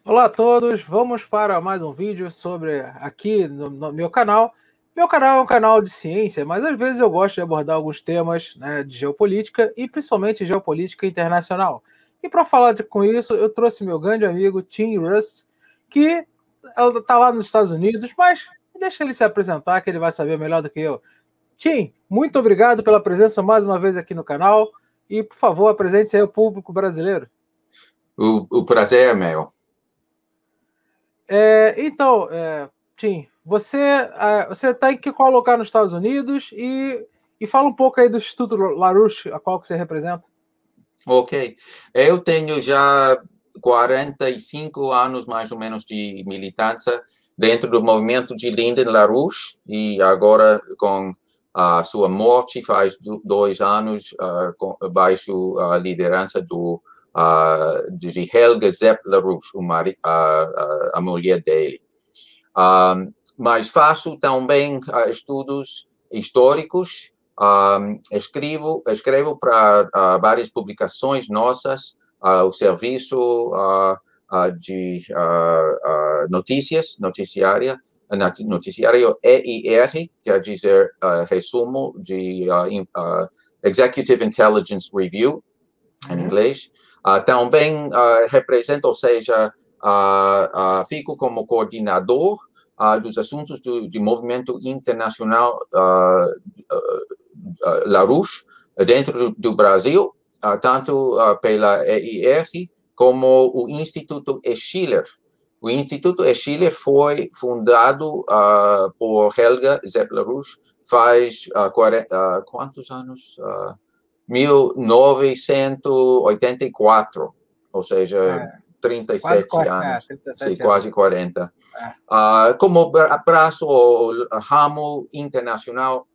Olá a todos, vamos para mais um vídeo sobre aqui no meu canal. Meu canal é um canal de ciência, mas às vezes eu gosto de abordar alguns temas, né, de geopolítica e principalmente geopolítica internacional. E para falar com isso, eu trouxe meu grande amigo Tim Rust, que está lá nos Estados Unidos, mas deixa ele se apresentar que ele vai saber melhor do que eu. Tim, muito obrigado pela presença mais uma vez aqui no canal e, por favor, apresente-se aí ao público brasileiro. O prazer é meu. Então, Tim, você está em que qual lugar nos Estados Unidos e fala um pouco aí do Instituto LaRouche, a qual que você representa. Ok. Eu tenho já 45 anos, mais ou menos, de militância dentro do movimento de Lyndon LaRouche e agora, com a sua morte, faz 2 anos, baixo a liderança de Helga Zepp LaRouche, a mulher dele. Mas faço também estudos históricos. Escrevo para várias publicações nossas, o serviço de noticiário EIR, quer dizer resumo de Executive Intelligence Review, em inglês. Também represento, ou seja, fico como coordenador dos assuntos de movimento internacional LaRouche dentro do Brasil, tanto pela EIR como o Instituto Schiller. O Instituto Schiller foi fundado por Helga Zepp LaRouche faz quantos anos? 1984, ou seja, 37 anos. 37 quase 40. Como braço ou ramo internacional,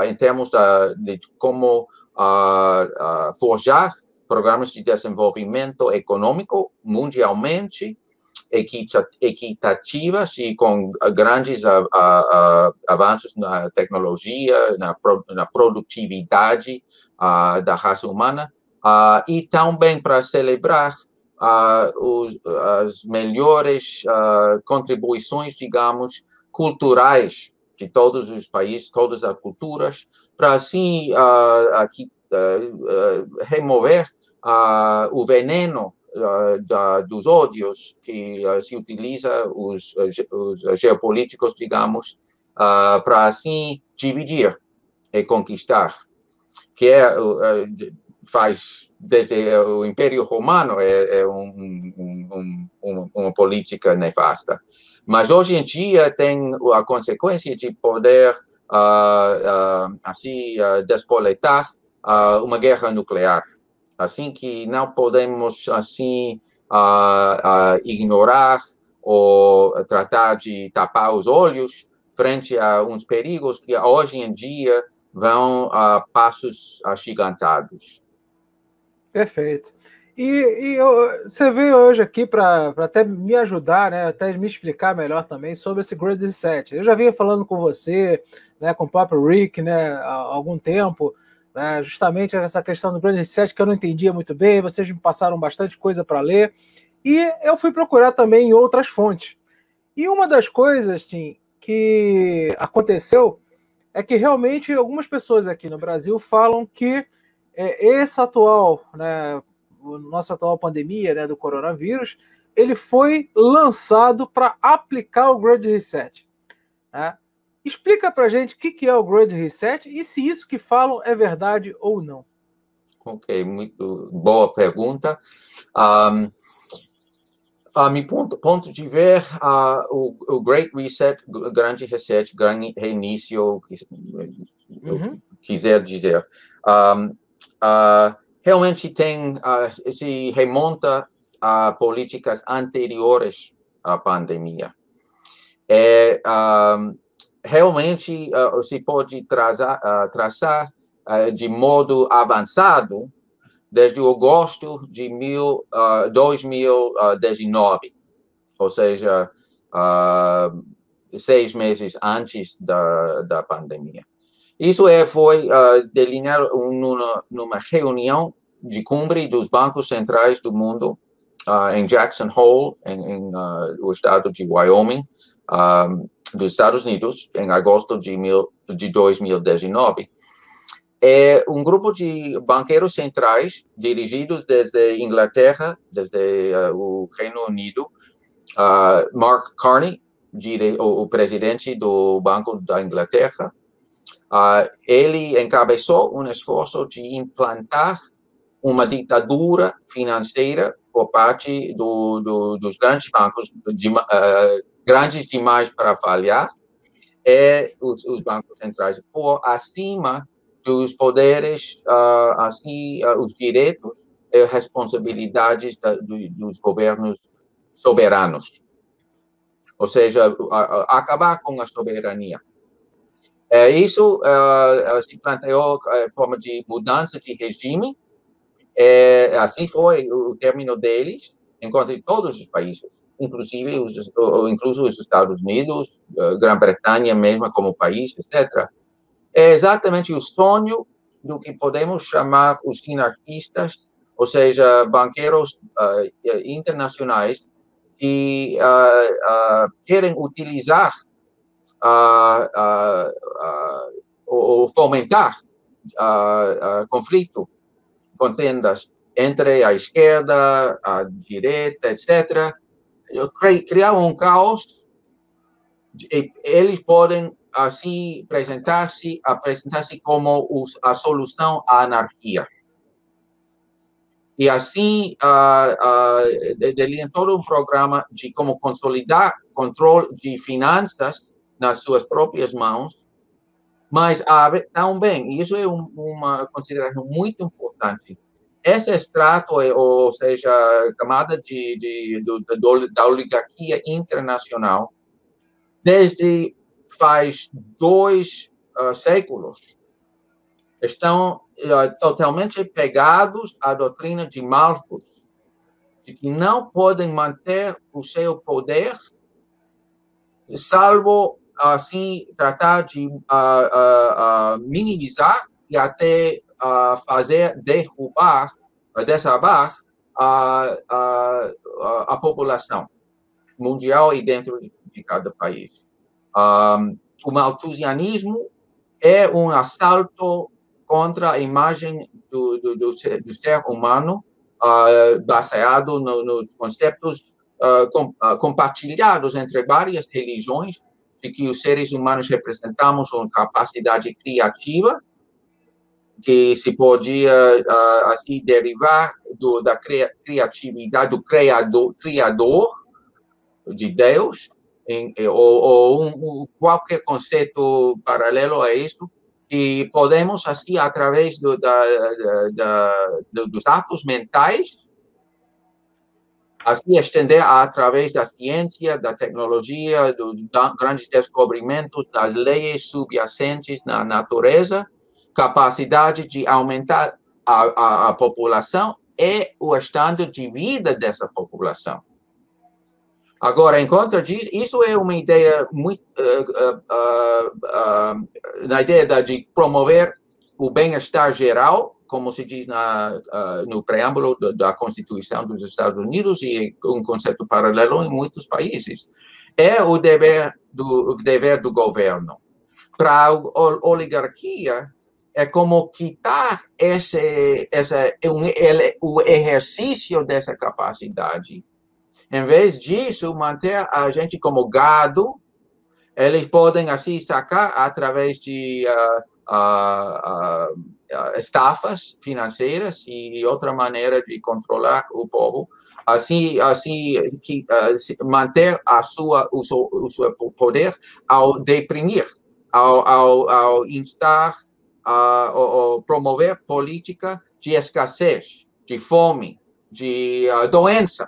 em termos de como forjar programas de desenvolvimento econômico mundialmente, equitativas e com grandes avanços na tecnologia, na produtividade da raça humana, e também para celebrar as melhores contribuições, digamos, culturais de todos os países, todas as culturas, para assim remover o veneno dos ódios que se utiliza os geopolíticos, digamos, para assim dividir e conquistar, que faz desde o Império Romano uma política nefasta. Mas hoje em dia tem a consequência de poder despoletar uma guerra nuclear. Assim que não podemos assim ignorar ou tratar de tapar os olhos frente a uns perigos que hoje em dia vão a passos agigantados. Perfeito. Você veio hoje aqui para até me ajudar, né, até me explicar melhor também sobre esse Great Reset. Eu já vinha falando com você, né, com o próprio Rick, né, há algum tempo, né, justamente essa questão do Great Reset que eu não entendia muito bem, vocês me passaram bastante coisa para ler, e eu fui procurar também em outras fontes. E uma das coisas, Tim, que aconteceu é que realmente algumas pessoas aqui no Brasil falam que essa atual, né, nossa atual pandemia, né, do coronavírus, ele foi lançado para aplicar o Great Reset. Né? Explica para a gente o que é o Great Reset e se isso que falam é verdade ou não. Ok, muito boa pergunta. A meu ponto de ver, o Great Reset, grande reset, grande reinício, quiser dizer, realmente se remonta a políticas anteriores à pandemia. Realmente se pode traçar de modo avançado desde agosto de 2019, ou seja, 6 meses antes da pandemia. Isso foi delineado numa reunião de cumbre dos bancos centrais do mundo, em Jackson Hole, no estado de Wyoming, dos Estados Unidos, em agosto de 2019. É um grupo de banqueiros centrais dirigidos desde Inglaterra, desde o Reino Unido. Mark Carney, o presidente do Banco da Inglaterra, ele encabeçou um esforço de implantar uma ditadura financeira por parte dos grandes bancos, grandes demais para falhar, os bancos centrais, por acima dos poderes, os direitos e responsabilidades dos governos soberanos. Ou seja, acabar com a soberania. Isso se planteou em forma de mudança de regime. Assim foi o término deles, enquanto em todos os países, inclusive incluso os Estados Unidos, Grã-Bretanha mesmo como país, etc. É exatamente o sonho do que podemos chamar os sinarquistas, ou seja, banqueiros internacionais que querem utilizar ou fomentar conflito, contendas entre a esquerda, a direita, etc. Criar um caos. Eles podem assim apresentar-se como a solução à anarquia. E assim, delineam todo um programa de como consolidar controle de finanças nas suas próprias mãos, mas também, isso é uma consideração muito importante, esse extrato, ou seja, camada da oligarquia internacional, desde faz 2 séculos, estão totalmente pegados à doutrina de Malthus, de que não podem manter o seu poder, salvo assim tratar de minimizar e até fazer desabar a população mundial e dentro de cada país. O malthusianismo é um assalto contra a imagem do ser humano, baseado nos conceitos compartilhados entre várias religiões, de que os seres humanos representamos uma capacidade criativa que se podia assim derivar da criatividade do criador de Deus, ou qualquer conceito paralelo a isso, que podemos, assim, através dos atos mentais, assim, estender através da ciência, da tecnologia, dos grandes descobrimentos, das leis subjacentes na natureza, capacidade de aumentar a população e o estado de vida dessa população. Agora, enquanto diz, isso é uma ideia muito, na ideia de promover o bem-estar geral, como se diz no preâmbulo da Constituição dos Estados Unidos, e um conceito paralelo em muitos países. É o dever do governo. Para a oligarquia, é como quitar o exercício dessa capacidade. Em vez disso, manter a gente como gado, eles podem assim sacar através de estafas financeiras e outra maneira de controlar o povo, assim manter o seu poder ao deprimir, ao instar, ao promover política de escassez, de fome, de doença.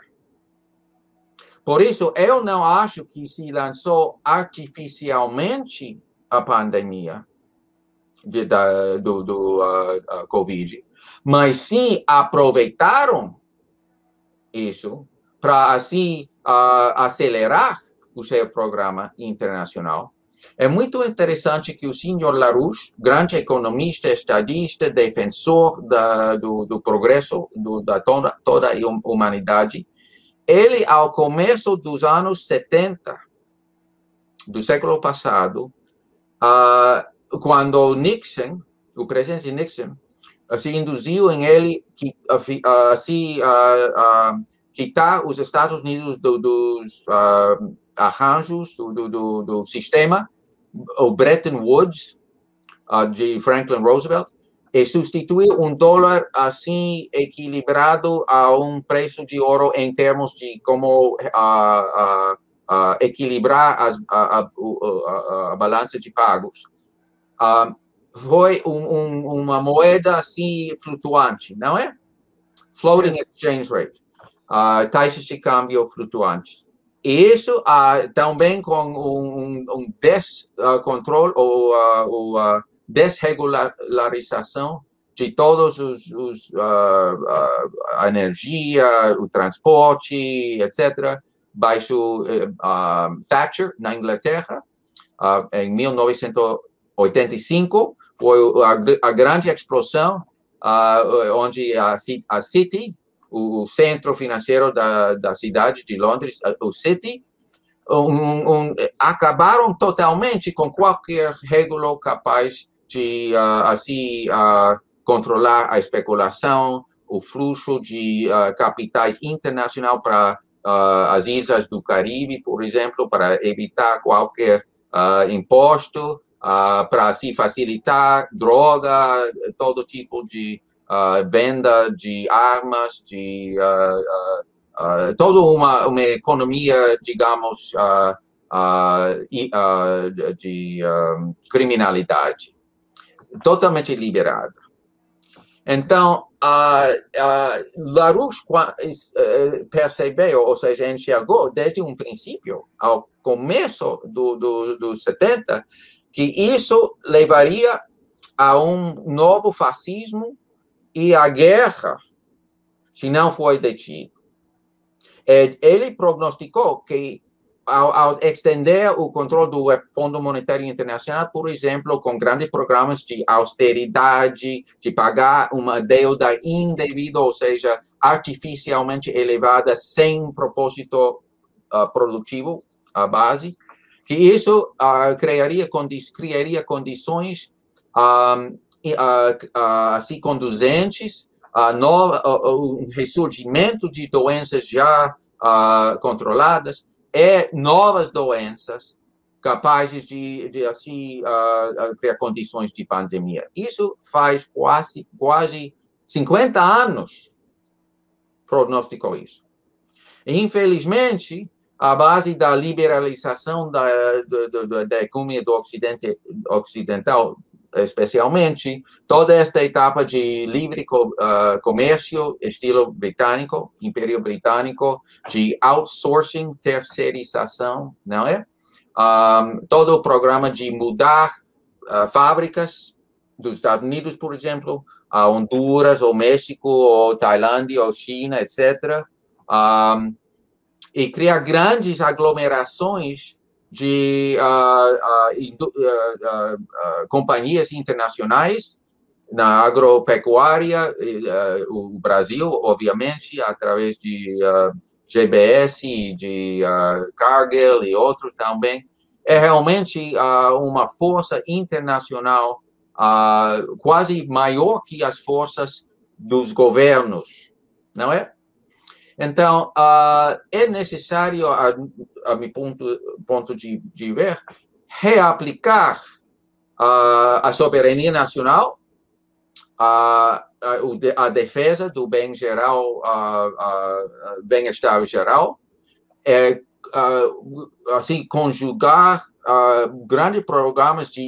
Por isso, eu não acho que se lançou artificialmente a pandemia do Covid, mas sim aproveitaram isso para, assim, acelerar o seu programa internacional. É muito interessante que o senhor LaRouche, grande economista, estadista, defensor do progresso da toda a humanidade, ele, ao começo dos anos 70 do século passado, quando Nixon, o presidente Nixon, se induziu em ele que quitar os Estados Unidos dos arranjos do sistema, o Bretton Woods, de Franklin Roosevelt, e substituir $1 assim equilibrado a preço de ouro em termos de como equilibrar a balança de pagos. Foi uma moeda assim flutuante, não é? Floating exchange rate, taxas de câmbio flutuantes. Isso também com descontrole ou desregularização de todos a energia, o transporte, etc., baixo Thatcher, na Inglaterra, em 1985, foi a grande explosão, onde a City, o centro financeiro da cidade de Londres, o City, acabaram totalmente com qualquer regula capaz de controlar a especulação, o fluxo de capitais internacional para as ilhas do Caribe, por exemplo, para evitar qualquer imposto, para se facilitar droga, todo tipo de venda de armas, de toda uma economia, digamos, de criminalidade, totalmente liberada. Então, LaRouche percebeu, ou seja, enxergou desde um princípio, ao começo dos 70, que isso levaria a um novo fascismo e a guerra, se não foi detido. Ele prognosticou que, ao estender o controle do Fundo Monetário Internacional, por exemplo, com grandes programas de austeridade, de pagar uma deuda indevida, ou seja, artificialmente elevada, sem propósito produtivo à base, que isso criaria condições assim conduzentes a um ressurgimento de doenças já controladas e novas doenças capazes de assim criar condições de pandemia. Isso faz quase 50 anos prognosticou isso. Infelizmente, a base da liberalização da economia do Ocidente ocidental, especialmente, toda esta etapa de livre comércio, estilo britânico, Império Britânico, de outsourcing, terceirização, não é? Todo o programa de mudar fábricas dos Estados Unidos, por exemplo, a Honduras, ou México, ou Tailândia, ou China, etc., e criar grandes aglomerações de companhias internacionais na agropecuária, o Brasil, obviamente, através de GBS, de Cargill e outros também, é realmente uma força internacional quase maior que as forças dos governos, não é? Então, é necessário, a meu ponto de ver, reaplicar a soberania nacional, a defesa do bem geral, bem-estar geral, assim, conjugar grandes programas de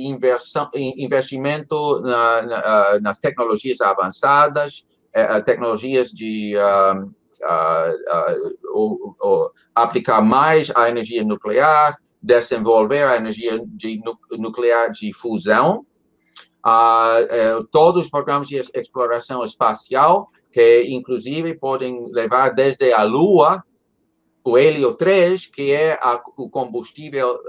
investimento nas tecnologias avançadas, tecnologias de aplicar mais a energia nuclear, desenvolver a energia nuclear de fusão, todos os programas de exploração espacial, que inclusive podem levar desde a Lua, o hélio 3, que é o combustível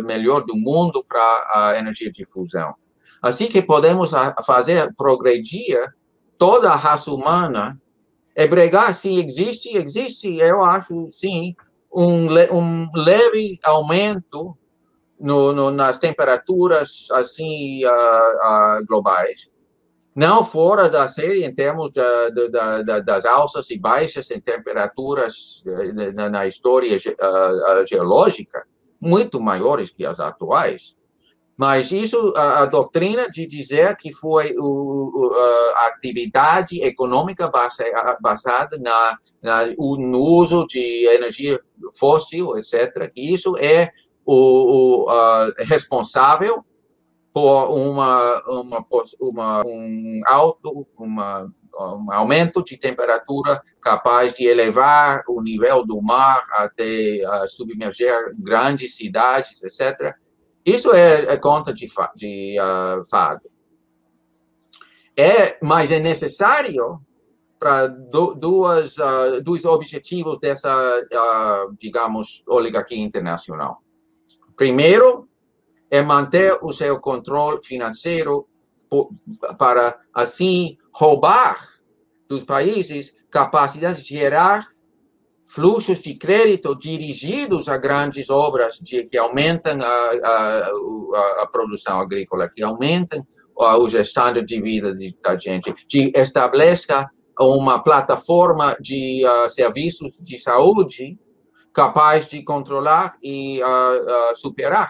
melhor do mundo para a energia de fusão. Assim que podemos fazer progredir toda a raça humana bregar, se existe, eu acho, sim, um leve aumento nas temperaturas, assim, globais. Não fora da série em termos das alças e baixas em temperaturas na história geológica, muito maiores que as atuais. Mas isso, a doutrina de dizer que foi a atividade econômica baseada no uso de energia fóssil, etc., que isso é responsável por um aumento de temperatura capaz de elevar o nível do mar até submergir grandes cidades, etc. Isso é conta de fado. Mas é necessário para dois objetivos dessa, digamos, oligarquia internacional. Primeiro, é manter o seu controle financeiro para, assim, roubar dos países capacidade de gerar fluxos de crédito dirigidos a grandes obras que aumentam a produção agrícola, que aumentam os estándares de vida da gente, que estabeleça uma plataforma de serviços de saúde capaz de controlar e superar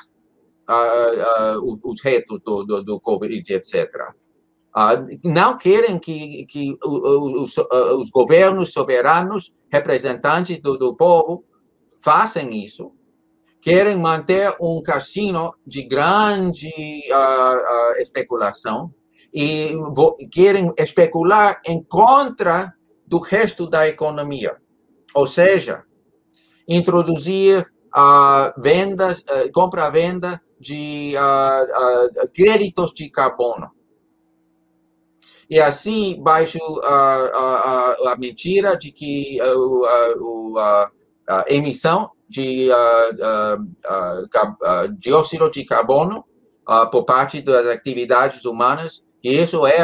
os retos do Covid, etc. Não querem que os governos soberanos, representantes do povo, façam isso. Querem manter um cassino de grande especulação e querem especular em contra do resto da economia. Ou seja, introduzir compra-venda de créditos de carbono. E assim, baixo a mentira de que a emissão de dióxido de carbono por parte das atividades humanas, que isso é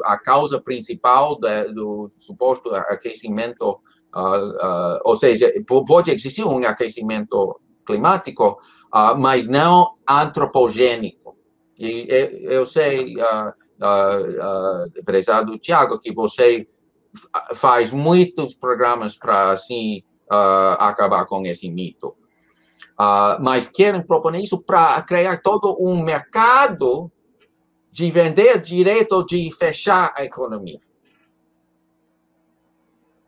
a causa principal do suposto aquecimento, ou seja, pode existir um aquecimento climático, mas não antropogênico. E eu sei, prezado Tiago, que você faz muitos programas para, assim, acabar com esse mito. Mas querem propor isso para criar todo um mercado de vender direito de fechar a economia.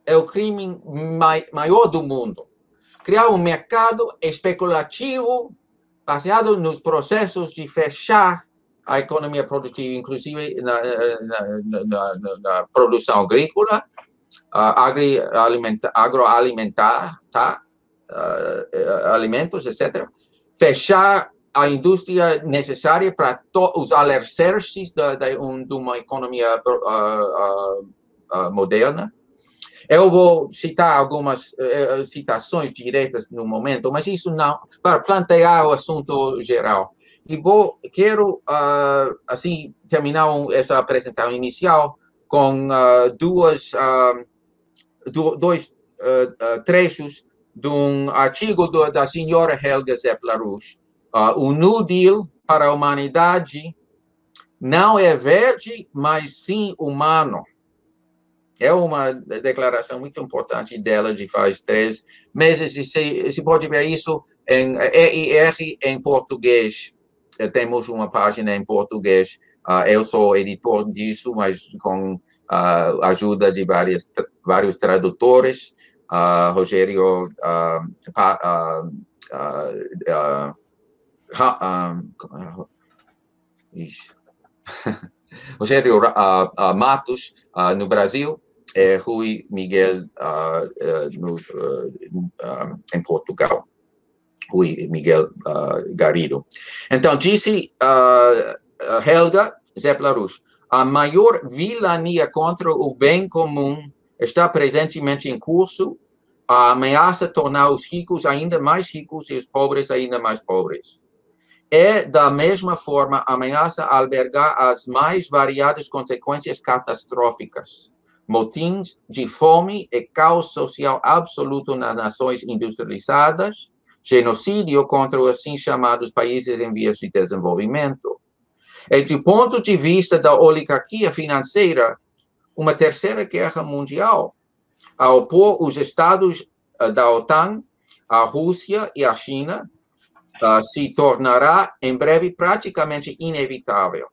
É o crime maior do mundo. Criar um mercado especulativo baseado nos processos de fechar a economia produtiva, inclusive na produção agrícola, agroalimentar, tá? Alimentos, etc. Fechar a indústria necessária para os alicerces de uma economia moderna. Eu vou citar algumas citações diretas no momento, mas isso não, para plantear o assunto geral. E quero, assim, terminar essa apresentação inicial com dois trechos de um artigo da senhora Helga Zepp-LaRouche. O New Deal para a humanidade não é verde, mas sim humano. É uma declaração muito importante dela de faz 3 meses, e se pode ver isso em EIR em português. Temos uma página em português. Eu sou editor disso, mas com a ajuda de vários tradutores. Rogério Rogério Matos, no Brasil, Rui Miguel em Portugal. Rui Miguel Garrido. Então, disse Helga Zepp-LaRouche, a maior vilania contra o bem comum está presentemente em curso, a ameaça tornar os ricos ainda mais ricos e os pobres ainda mais pobres. É, da mesma forma, ameaça albergar as mais variadas consequências catastróficas. motins de fome e caos social absoluto nas nações industrializadas, genocídio contra os assim chamados países em vias de desenvolvimento. E do ponto de vista da oligarquia financeira, uma terceira guerra mundial, ao opor os estados da OTAN, a Rússia e a China, se tornará em breve praticamente inevitável.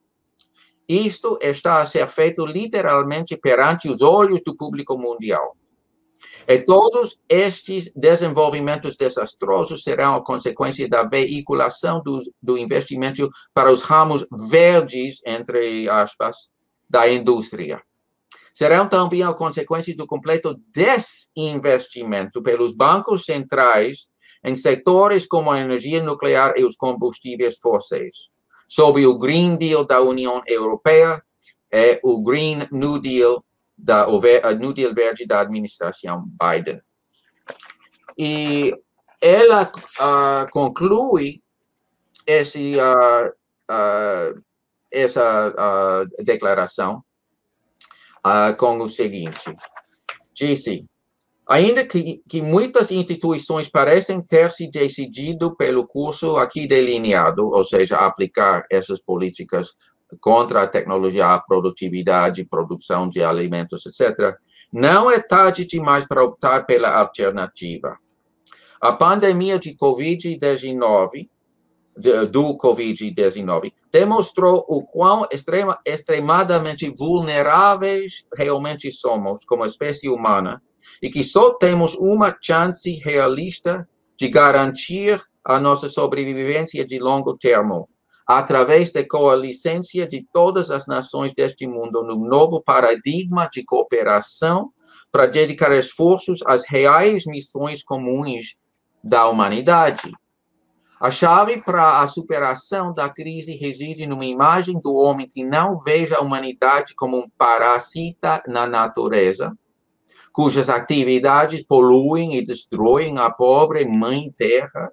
Isto está a ser feito literalmente perante os olhos do público mundial. E todos estes desenvolvimentos desastrosos serão a consequência da veiculação do investimento para os ramos verdes, entre aspas, da indústria. Serão também a consequência do completo desinvestimento pelos bancos centrais em setores como a energia nuclear e os combustíveis fósseis, sob o Green Deal da União Europeia e o Green New Deal, New Deal verde da administração Biden. E ela conclui essa declaração com o seguinte: disse, ainda que muitas instituições parecem ter se decidido pelo curso aqui delineado, ou seja, aplicar essas políticas contra a tecnologia, a produtividade, produção de alimentos, etc., não é tarde demais para optar pela alternativa. A pandemia de Covid-19, do Covid-19, demonstrou o quão extremadamente vulneráveis realmente somos como espécie humana e que só temos uma chance realista de garantir a nossa sobrevivência de longo termo, através da coalescência de todas as nações deste mundo num novo paradigma de cooperação para dedicar esforços às reais missões comuns da humanidade. A chave para a superação da crise reside numa imagem do homem que não veja a humanidade como um parasita na natureza, cujas atividades poluem e destroem a pobre mãe terra,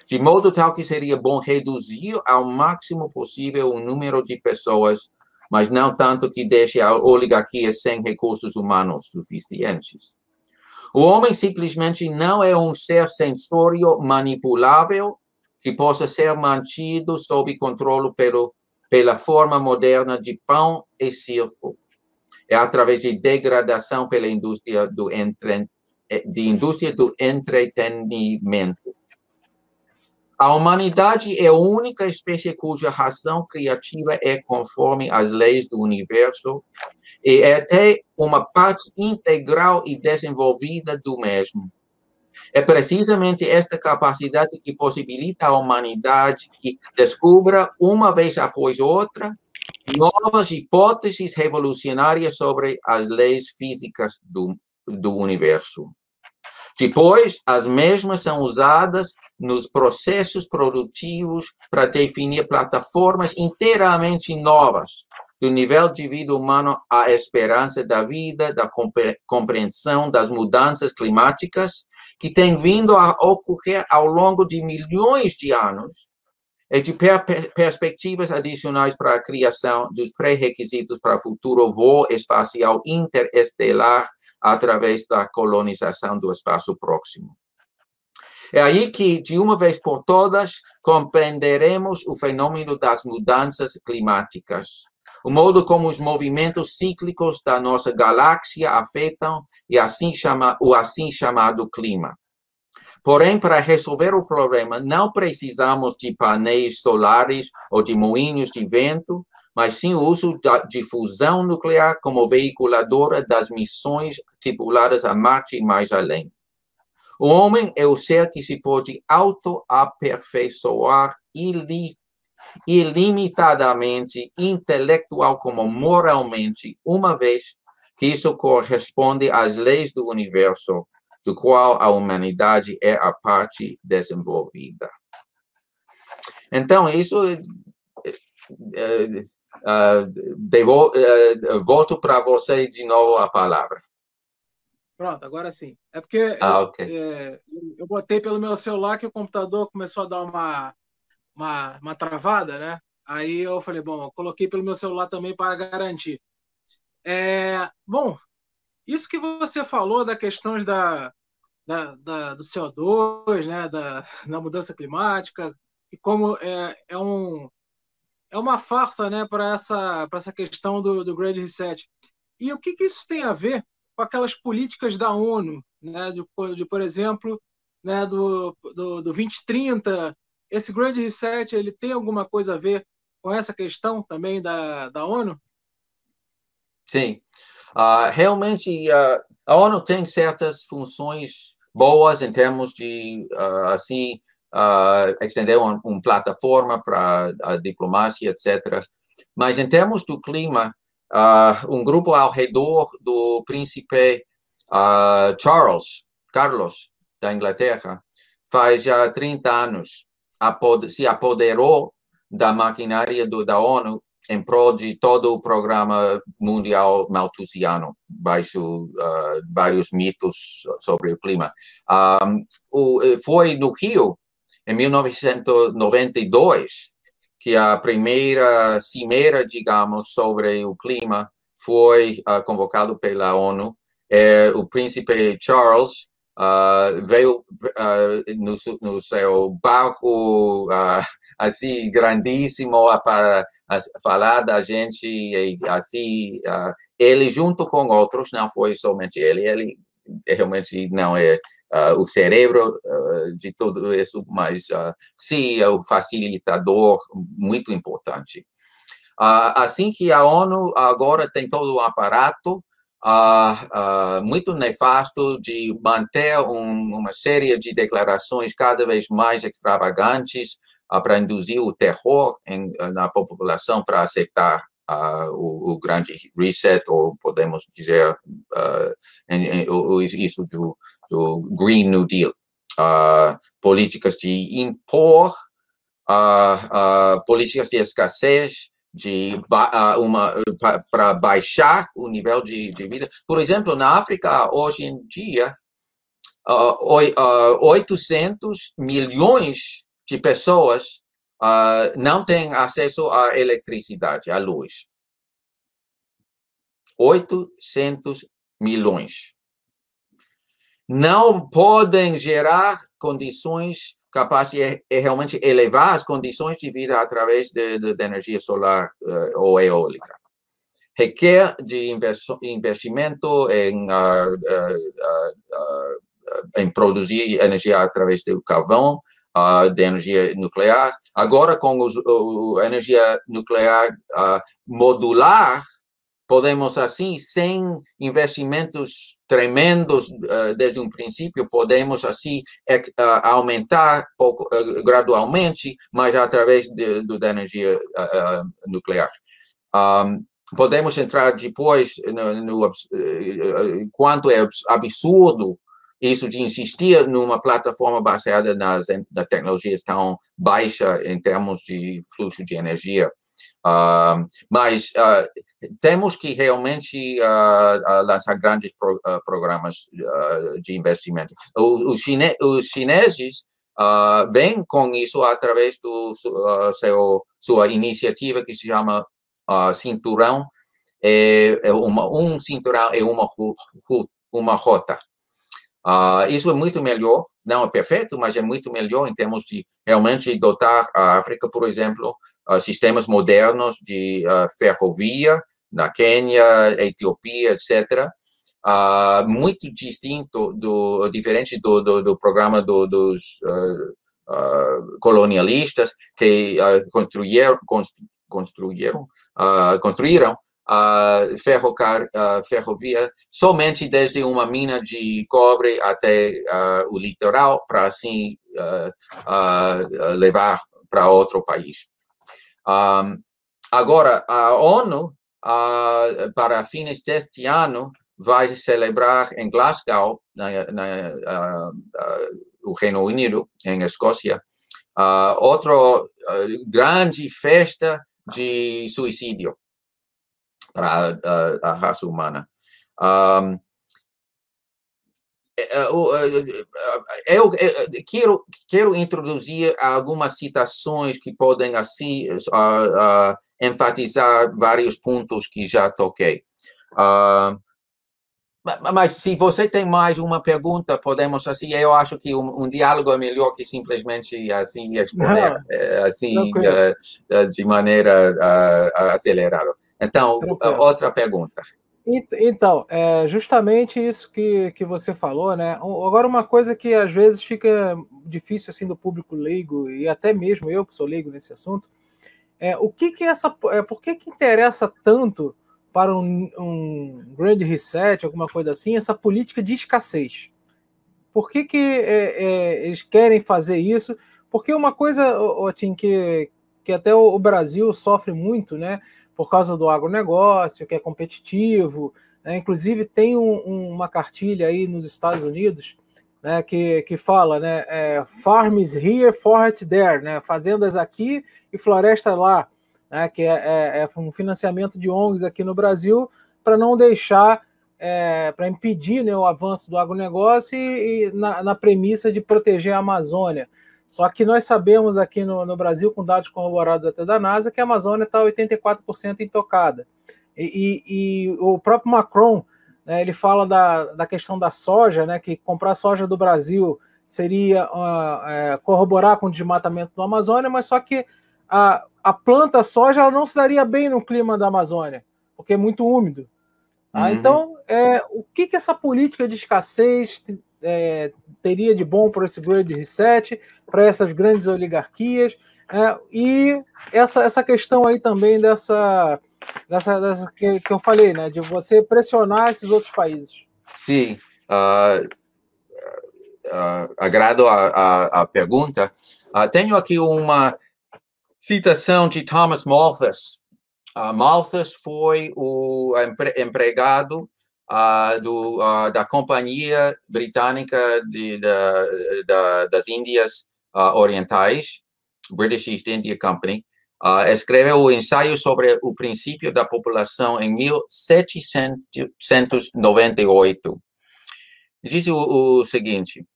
de modo tal que seria bom reduzir ao máximo possível o número de pessoas, mas não tanto que deixe a oligarquia sem recursos humanos suficientes. O homem simplesmente não é um ser sensório manipulável que possa ser mantido sob controle pela forma moderna de pão e circo. É através de degradação pela indústria do entretenimento. A humanidade é a única espécie cuja razão criativa é conforme às leis do universo e é até uma parte integral e desenvolvida do mesmo. É precisamente esta capacidade que possibilita à humanidade que descubra, uma vez após outra, novas hipóteses revolucionárias sobre as leis físicas do universo. Depois, as mesmas são usadas nos processos produtivos para definir plataformas inteiramente novas do nível de vida humano à esperança da vida, da compreensão das mudanças climáticas que têm vindo a ocorrer ao longo de milhões de anos e de perspectivas adicionais para a criação dos pré-requisitos para o futuro voo espacial interestelar através da colonização do espaço próximo. É aí que, de uma vez por todas, compreenderemos o fenômeno das mudanças climáticas, o modo como os movimentos cíclicos da nossa galáxia afetam o assim chamado clima. Porém, para resolver o problema, não precisamos de painéis solares ou de moinhos de vento, mas sim o uso de fusão nuclear como veiculadora das missões tripuladas a Marte e mais além. O homem é o ser que se pode auto-aperfeiçoar ilimitadamente, intelectual como moralmente, uma vez que isso corresponde às leis do universo, do qual a humanidade é a parte desenvolvida. Então, isso volto para você de novo a palavra. Pronto, agora sim. É porque eu botei pelo meu celular que o computador começou a dar uma travada, né? Aí eu falei, bom, eu coloquei pelo meu celular também para garantir. Bom, isso que você falou da questões do CO2, né, da mudança climática, e como é uma farsa, né, para essa questão do Great Reset. E o que isso tem a ver com aquelas políticas da ONU, né, por exemplo, né, do 2030? Esse Great Reset, ele tem alguma coisa a ver com essa questão também da ONU? Sim. Realmente, a ONU tem certas funções boas em termos de, assim, estender uma plataforma para a diplomacia, etc. Mas, em termos do clima, um grupo ao redor do príncipe Carlos, da Inglaterra, faz já 30 anos, se apoderou da maquinária da ONU em prol de todo o programa mundial malthusiano, baixo vários mitos sobre o clima. Foi no Rio, em 1992, que a primeira cimeira, digamos, sobre o clima foi convocado pela ONU. O príncipe Charles veio no seu barco assim grandíssimo para falar da gente, e assim ele junto com outros, não foi somente ele realmente não é o cérebro de tudo isso, mas sim é o facilitador muito importante. Assim que a ONU agora tem todo um aparato muito nefasto de manter uma série de declarações cada vez mais extravagantes para induzir o terror na população para aceitar o grande reset, ou podemos dizer isso do Green New Deal. Políticas de impor, políticas de escassez, para baixar o nível de vida. Por exemplo, na África, hoje em dia, 800 milhões de pessoas não têm acesso à eletricidade, à luz. 800 milhões. Não podem gerar condições capazes de realmente elevar as condições de vida através de energia solar ou eólica. Requer de investimento em produzir energia através do carvão, de energia nuclear. Agora, com a energia nuclear modular, podemos, assim, sem investimentos tremendos desde um princípio, podemos, assim, aumentar gradualmente, mas através da energia nuclear. Podemos entrar depois no quanto é absurdo isso de insistir numa plataforma baseada nas tecnologias tão baixa em termos de fluxo de energia. Mas temos que realmente lançar grandes programas de investimento. Os chineses vêm com isso através do sua iniciativa que se chama cinturão. Um cinturão é uma rota. Isso é muito melhor, não é perfeito, mas é muito melhor em termos de realmente dotar a África, por exemplo, sistemas modernos de ferrovia, na Quênia, Etiópia, etc., muito distinto, diferente do programa dos colonialistas que construíram ferrovia somente desde uma mina de cobre até o litoral, para assim levar para outro país. Agora, a ONU, para fins deste ano, vai celebrar em Glasgow, o Reino Unido, em Escócia, outra grande festa de suicídio para a raça humana. Eu quero introduzir algumas citações que podem, assim, enfatizar vários pontos que já toquei. Mas se você tem mais uma pergunta, podemos assim. Eu acho que um diálogo é melhor que simplesmente assim exponer Não, assim tranquilo, de maneira acelerada. Então, tranquilo. outra pergunta. Então, é justamente isso que você falou, né? Agora, uma coisa que às vezes fica difícil assim do público leigo, e até mesmo eu que sou leigo nesse assunto, o que que por que que interessa tanto para um Great Reset, alguma coisa assim, essa política de escassez? Por que que eles querem fazer isso? Porque uma coisa, Tim, que até o Brasil sofre muito, né? Por causa do agronegócio, que é competitivo, né? Inclusive tem uma cartilha aí nos Estados Unidos, né, que fala, né, farms here, forest there, né, fazendas aqui e floresta lá, né, que é um financiamento de ONGs aqui no Brasil para não deixar para impedir, né, o avanço do agronegócio e na premissa de proteger a Amazônia. Só que nós sabemos aqui no Brasil, com dados corroborados até da NASA, que a Amazônia está 84% intocada. E o próprio Macron, né, ele fala da questão da soja, né, que comprar soja do Brasil seria corroborar com o desmatamento do Amazônia, mas só que a planta soja ela não se daria bem no clima da Amazônia, porque é muito úmido. Então, o que essa política de escassez teria de bom para esse Great Reset, para essas grandes oligarquias, e essa questão aí também dessa que eu falei, né, de você pressionar esses outros países. Sim, agrado a pergunta. Tenho aqui uma citação de Thomas Malthus. Malthus foi o empregado da Companhia Britânica das Índias Orientais, British East India Company. Escreveu o ensaio sobre o princípio da população em 1798. Diz o seguinte: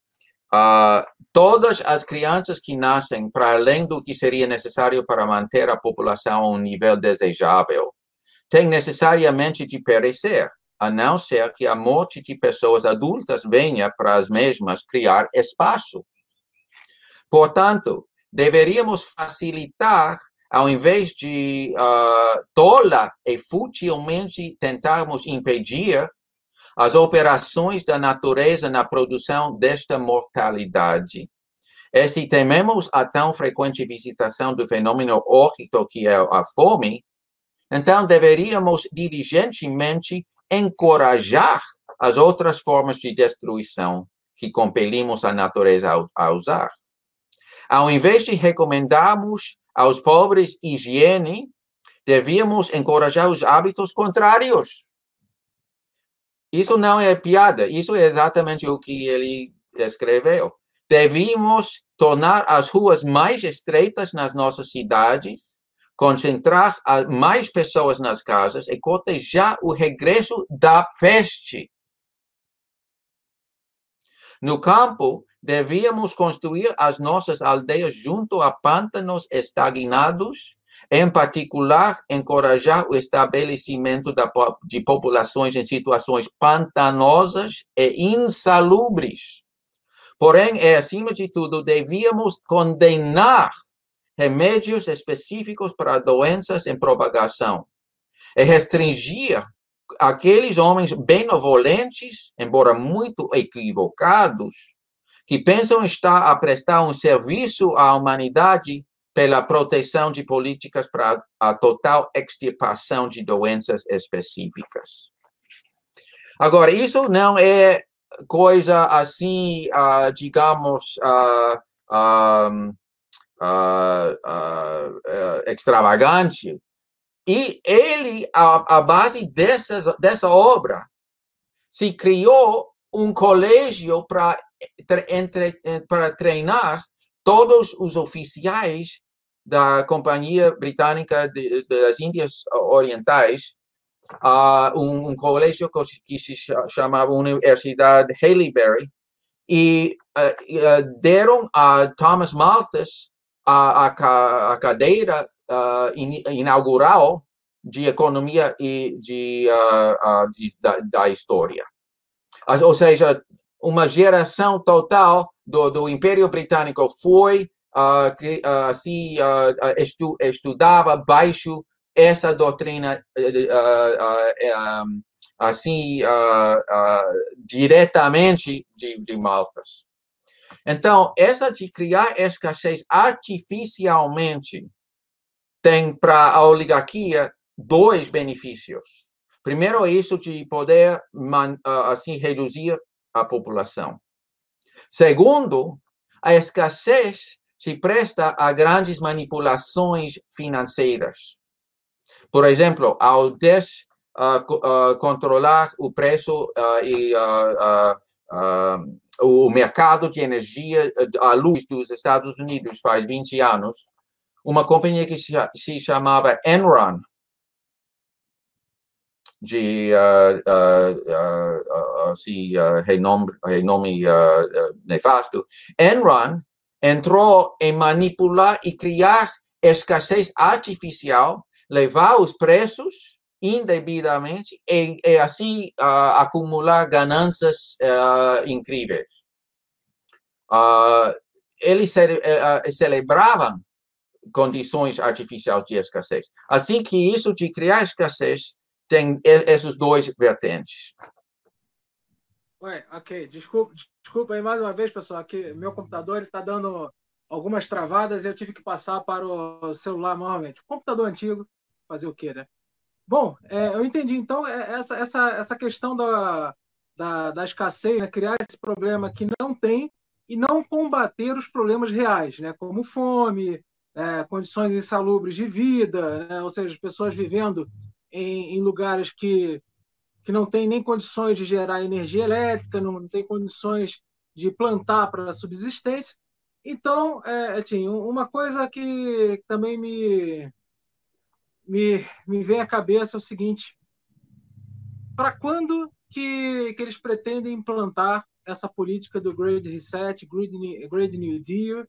todas as crianças que nascem para além do que seria necessário para manter a população a um nível desejável têm necessariamente de perecer, a não ser que a morte de pessoas adultas venha para as mesmas criar espaço. Portanto, deveríamos facilitar, ao invés de tola e futilmente tentarmos impedir as operações da natureza na produção desta mortalidade. E se tememos a tão frequente visitação do fenômeno órrico que é a fome, então deveríamos diligentemente encorajar as outras formas de destruição que compelimos a natureza a usar. Ao invés de recomendarmos aos pobres higiene, devíamos encorajar os hábitos contrários. Isso não é piada, isso é exatamente o que ele escreveu. Devíamos tornar as ruas mais estreitas nas nossas cidades, concentrar mais pessoas nas casas e cortejar o regresso da peste. No campo, devíamos construir as nossas aldeias junto a pântanos estagnados, em particular, encorajar o estabelecimento de populações em situações pantanosas e insalubres. Porém, acima de tudo, devíamos condenar remédios específicos para doenças em propagação e restringir aqueles homens benevolentes, embora muito equivocados, que pensam estar a prestar um serviço à humanidade pela proteção de políticas para a total extirpação de doenças específicas. Agora, isso não é coisa assim, digamos, extravagante. E ele, a base dessa obra, se criou um colégio para treinar todos os oficiais da Companhia Britânica das Índias Orientais, um colégio que se chamava Universidade Haileybury, e deram a Thomas Malthus a cadeira inaugural de economia e da história. Ou seja, uma geração total do Império Britânico foi estudava baixo essa doutrina assim diretamente de Malthus. Então, essa de criar escassez artificialmente tem para a oligarquia dois benefícios. Primeiro, isso de poder assim reduzir a população. Segundo, a escassez se presta a grandes manipulações financeiras. Por exemplo, ao controlar o preço e o mercado de energia à luz dos Estados Unidos faz 20 anos, uma companhia que se chamava Enron, de renome nefasto, Enron entrou em manipular e criar escassez artificial, levar os preços indevidamente e assim acumular ganâncias incríveis. Eles celebravam condições artificiais de escassez. Assim que isso de criar escassez tem esses dois vertentes. Ué, ok. Desculpa aí mais uma vez, pessoal, que meu computador está dando algumas travadas e eu tive que passar para o celular novamente. Computador antigo, fazer o quê, né? Bom, eu entendi. Então, essa questão da escassez, né? Criar esse problema que não tem e não combater os problemas reais, né? Como fome, condições insalubres de vida, né? Ou seja, pessoas vivendo em lugares que não tem nem condições de gerar energia elétrica, não tem condições de plantar para subsistência. Então, assim, uma coisa que também me vem à cabeça é o seguinte: para quando que eles pretendem implantar essa política do Great Reset, Great New Deal,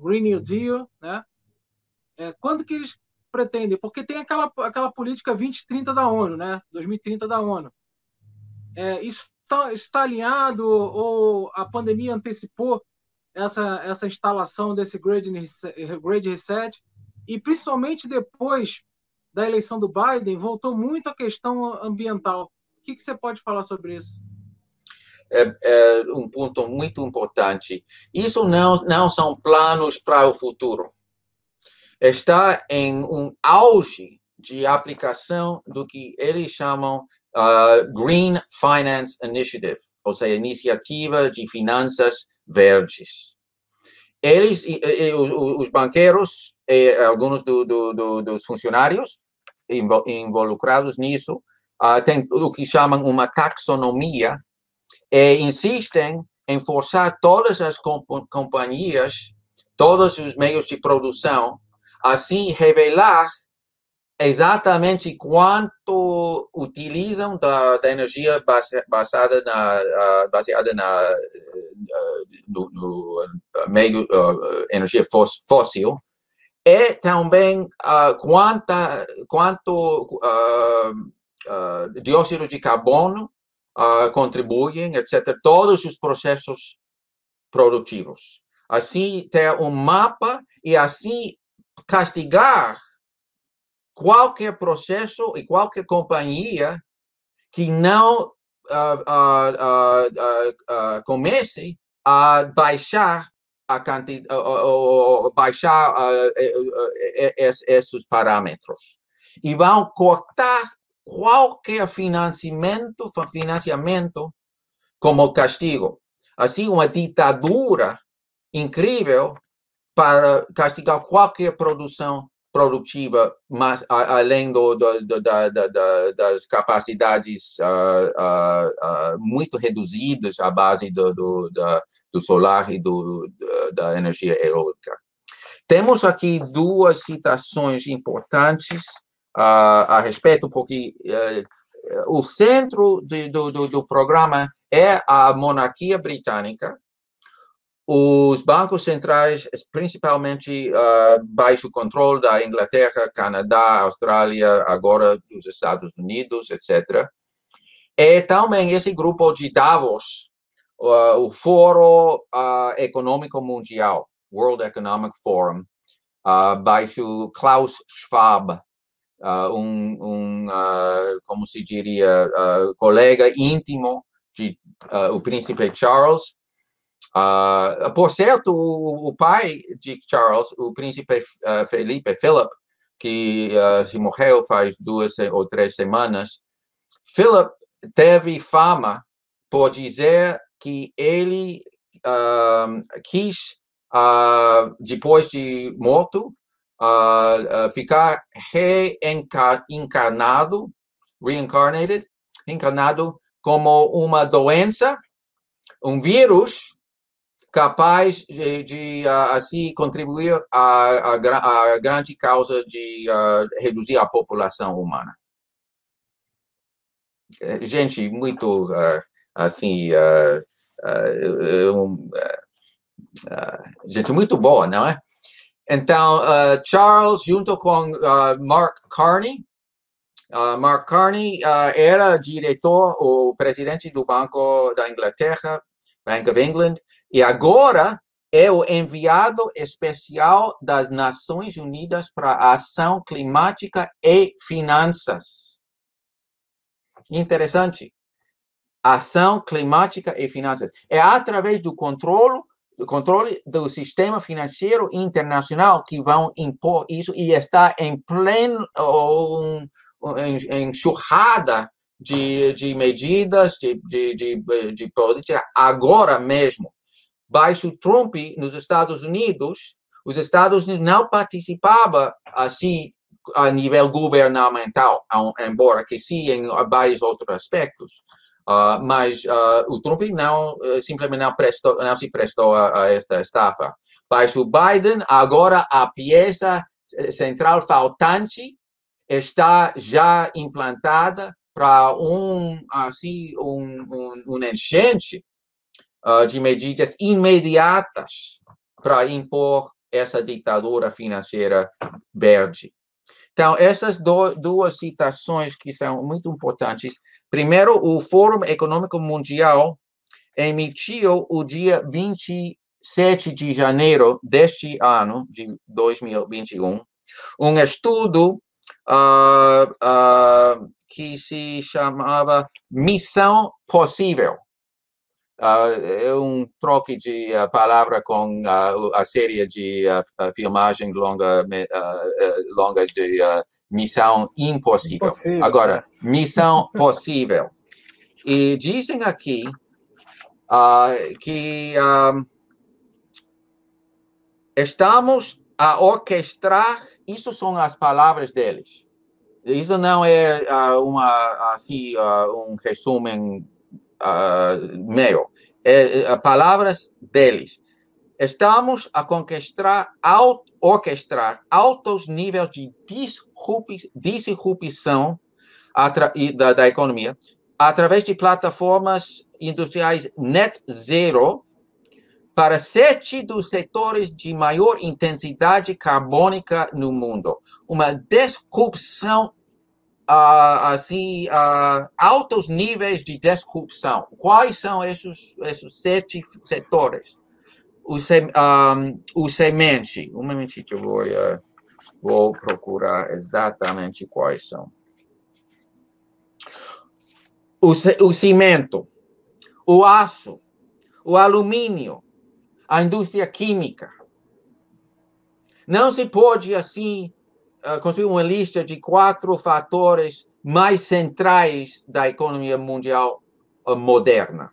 Green New Deal, né? Quando que eles pretendem? Porque tem aquela política 2030 da ONU, né? 2030 da ONU. Isso está alinhado ou a pandemia antecipou essa instalação desse Great Reset? E principalmente depois da eleição do Biden, voltou muito a questão ambiental. O que você pode falar sobre isso? É um ponto muito importante. Isso não são planos para o futuro. Está em um auge de aplicação do que eles chamam Green Finance Initiative, ou seja, iniciativa de finanças verdes. Eles, os banqueiros, alguns dos funcionários involucrados nisso, têm o que chamam uma taxonomia, e insistem em forçar todas as companhias, todos os meios de produção, assim revelar exatamente quanto utilizam da energia baseada no meio energia fóssil, e também quanto dióxido de carbono contribuem, etc. Todos os processos produtivos. Assim, ter um mapa e assim castigar qualquer processo e qualquer companhia que não comece a baixar a quantidade, baixar esses parâmetros. E vão cortar qualquer financiamento como castigo. Assim, uma ditadura incrível para castigar qualquer produção produtiva, mas além das capacidades muito reduzidas à base do solar e da energia eólica. Temos aqui duas citações importantes a respeito, porque o centro do programa é a monarquia britânica. Os bancos centrais, principalmente baixo controle da Inglaterra, Canadá, Austrália, agora dos Estados Unidos, etc., E também esse grupo de Davos, o Fórum Econômico Mundial, World Economic Forum, baixo Klaus Schwab, como se diria, colega íntimo de o príncipe Charles. Por certo, o pai de Charles, o príncipe Philip, que se morreu faz 2 ou 3 semanas, Philip teve fama por dizer que ele quis, depois de morto, ficar reencarnado como uma doença, um vírus capaz de assim contribuir à grande causa de reduzir a população humana. Gente muito assim, gente muito boa, não é? Então, Charles, junto com Mark Carney, era diretor, o presidente do Banco da Inglaterra, Bank of England, e agora é o enviado especial das Nações Unidas para a Ação Climática e Finanças. Interessante. Ação climática e finanças. É através do controle do sistema financeiro internacional que vão impor isso, e está em pleno enxurrada de medidas, de política agora mesmo. Baixo Trump, nos Estados Unidos, os Estados Unidos não participavam assim a nível governamental, embora que sim em vários outros aspectos. Mas o Trump simplesmente não se prestou a esta estafa. Baixo Biden, agora a peça central faltante está já implantada para um enchente de medidas imediatas para impor essa ditadura financeira verde. Então, essas duas citações que são muito importantes. Primeiro, o Fórum Econômico Mundial emitiu o dia 27 de janeiro deste ano, de 2021, um estudo que se chamava Missão Possível. É um troque de palavra com a série de filmagem longa de Missão Impossível. Agora, Missão Possível. E dizem aqui que estamos a orquestrar, isso são as palavras deles. Isso não é um resumo meu. Palavras deles. Estamos a orquestrar altos níveis de disrupção da economia através de plataformas industriais net zero para 7 dos setores de maior intensidade carbônica no mundo. Uma disrupção altos níveis de disrupção. Quais são esses 7 setores? O semente. Um momentinho, eu vou procurar exatamente quais são. O cimento, o aço, o alumínio, a indústria química. Não se pode, assim, construir uma lista de 4 fatores mais centrais da economia mundial moderna.